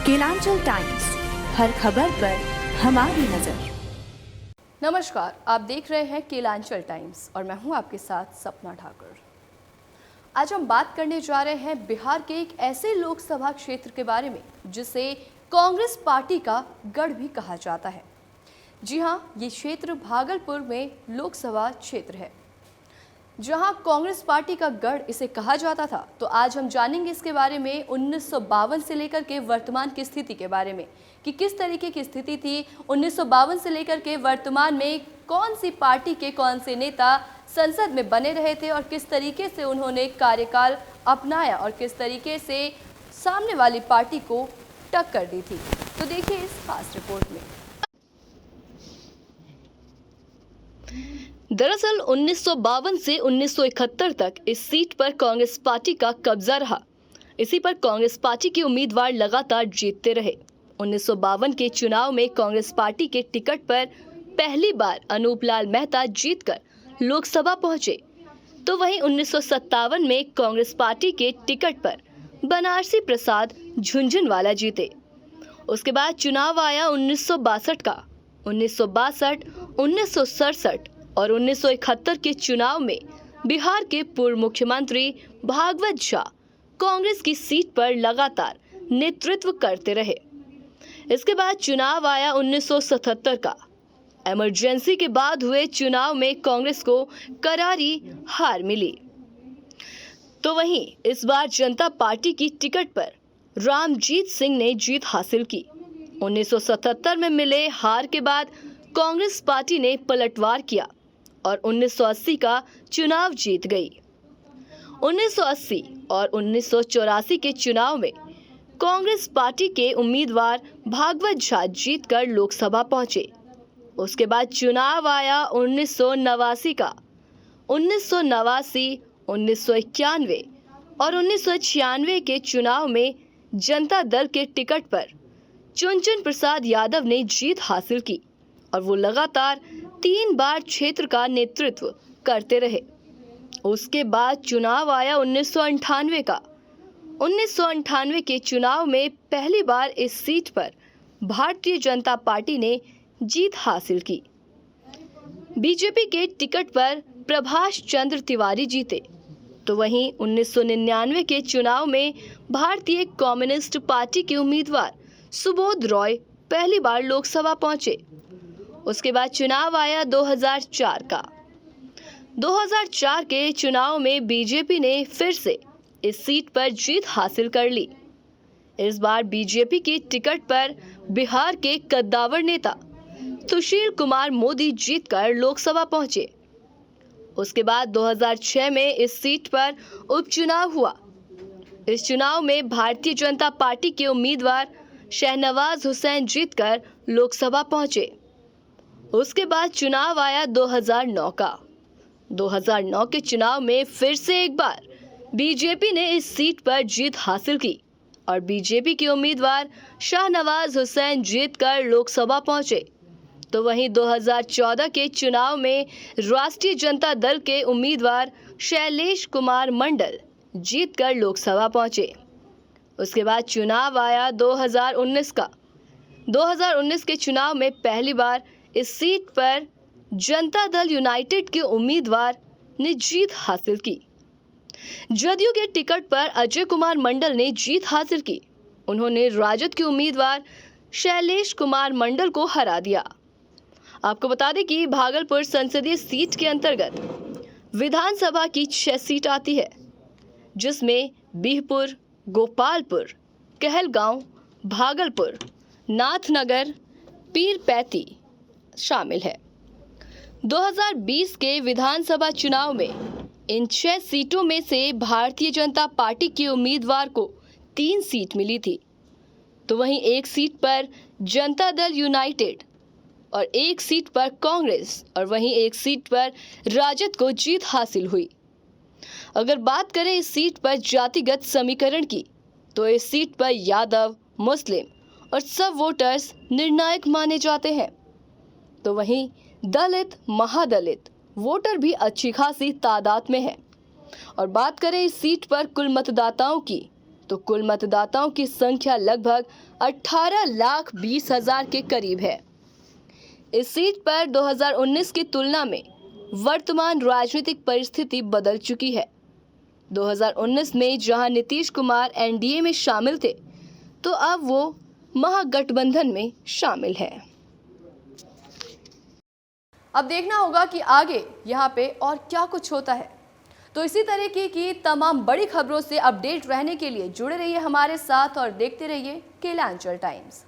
Kelanchal times, हर खबर पर हमारी नजर। नमस्कार, आप देख रहे हैं केलांचल टाइम्स और मैं हूं आपके साथ सपना ठाकुर। आज हम बात करने जा रहे हैं बिहार के एक ऐसे लोकसभा क्षेत्र के बारे में जिसे कांग्रेस पार्टी का गढ़ भी कहा जाता है। जी हां, ये क्षेत्र भागलपुर में लोकसभा क्षेत्र है, जहां कांग्रेस पार्टी का गढ़ इसे कहा जाता था। तो आज हम जानेंगे इसके बारे में 1952 से लेकर के वर्तमान की स्थिति के बारे में कि किस तरीके की स्थिति थी 1952 से लेकर के वर्तमान में, कौन सी पार्टी के कौन से नेता संसद में बने रहे थे और किस तरीके से उन्होंने कार्यकाल अपनाया और किस तरीके से सामने वाली पार्टी को टक्कर दी थी। तो देखिए इस खास रिपोर्ट में। दरअसल 1952 से 1971 तक इस सीट पर कांग्रेस पार्टी का कब्जा रहा। इसी पर कांग्रेस पार्टी के उम्मीदवार लगातार जीतते रहे। 1952 के चुनाव में कांग्रेस पार्टी के टिकट पर पहली बार अनूप लाल मेहता जीतकर लोकसभा पहुंचे। तो वहीं 1957 में कांग्रेस पार्टी के टिकट पर बनारसी प्रसाद झुनझुनवाला जीते। उसके बाद चुनाव आया 1962 का। 1962, 1967 और 1971 के चुनाव में बिहार के पूर्व मुख्यमंत्री भागवत झा कांग्रेस की सीट पर लगातार नेतृत्व करते रहे। इसके बाद चुनाव आया 1977 का। इमरजेंसी के बाद हुए चुनाव में कांग्रेस को करारी हार मिली। तो वहीं इस बार जनता पार्टी की टिकट पर रामजीत सिंह ने जीत हासिल की। 1977 में मिले हार के बाद कांग्रेस पार्टी ने पलटवार किया और 1980 का चुनाव जीत गई। 1980 और 1984 के चुनाव में कांग्रेस पार्टी के उम्मीदवार भागवत झा जीतकर लोकसभा पहुंचे। उसके बाद चुनाव आया 1989 का। 1989, 1991 और 1996 के चुनाव में जनता दल के टिकट पर चुनचुन प्रसाद यादव ने जीत हासिल की और वो लगातार 3 बार क्षेत्र का नेतृत्व करते रहे। उसके बाद चुनाव आया 1998 का। 1998 के चुनाव में पहली बार इस सीट पर भारतीय जनता पार्टी ने जीत हासिल की। बीजेपी के टिकट पर प्रभाष चंद्र तिवारी जीते। तो वहीं 1999 के चुनाव में भारतीय कम्युनिस्ट पार्टी के उम्मीदवार सुबोध रॉय पहली बार लोकसभा पहुंचे। उसके बाद चुनाव आया 2004 का। 2004 के चुनाव में बीजेपी ने फिर से इस सीट पर जीत हासिल कर ली। इस बार बीजेपी की टिकट पर बिहार के कद्दावर नेता सुशील कुमार मोदी जीतकर लोकसभा पहुंचे। उसके बाद 2006 में इस सीट पर उपचुनाव हुआ। इस चुनाव में भारतीय जनता पार्टी के उम्मीदवार शहनवाज हुसैन जीतकर लोकसभा पहुंचे। उसके बाद चुनाव आया 2009 का। 2009 के चुनाव में फिर से एक बार बीजेपी ने इस सीट पर जीत हासिल की और बीजेपी के उम्मीदवार शहनवाज हुसैन जीतकर लोकसभा पहुंचे। तो वहीं 2014 के चुनाव में राष्ट्रीय जनता दल के उम्मीदवार शैलेश कुमार मंडल जीतकर लोकसभा पहुंचे। उसके बाद चुनाव आया 2019 का। 2019 के चुनाव में पहली बार इस सीट पर जनता दल यूनाइटेड के उम्मीदवार ने जीत हासिल की। जदयू के टिकट पर अजय कुमार मंडल ने जीत हासिल की। उन्होंने राजद के उम्मीदवार शैलेश कुमार मंडल को हरा दिया। आपको बता दें कि भागलपुर संसदीय सीट के अंतर्गत विधानसभा की 6 सीट आती है, जिसमें बिहपुर, गोपालपुर, कहलगांव, भागलपुर, नाथनगर, पीरपैती शामिल है। 2020 के विधानसभा चुनाव में इन 6 सीटों में से भारतीय जनता पार्टी के उम्मीदवार को 3 सीट मिली थी। तो वहीं एक सीट पर जनता दल यूनाइटेड और एक सीट पर कांग्रेस और वहीं एक सीट पर राजद को जीत हासिल हुई। अगर बात करें इस सीट पर जातिगत समीकरण की, तो इस सीट पर यादव, मुस्लिम और सब वोटर्स निर्णायक माने जाते हैं। तो वहीं दलित, महादलित वोटर भी अच्छी खासी तादाद में है। और बात करें इस सीट पर कुल मतदाताओं की, तो कुल मतदाताओं की संख्या लगभग 18,20,000 के करीब है। इस सीट पर 2019 की तुलना में वर्तमान राजनीतिक परिस्थिति बदल चुकी है। 2019 में जहां नीतीश कुमार एनडीए में शामिल थे, तो अब वो महागठबंधन में शामिल है। अब देखना होगा कि आगे यहाँ पे और क्या कुछ होता है। तो इसी तरीके की तमाम बड़ी खबरों से अपडेट रहने के लिए जुड़े रहिए हमारे साथ और देखते रहिए केलांचल टाइम्स।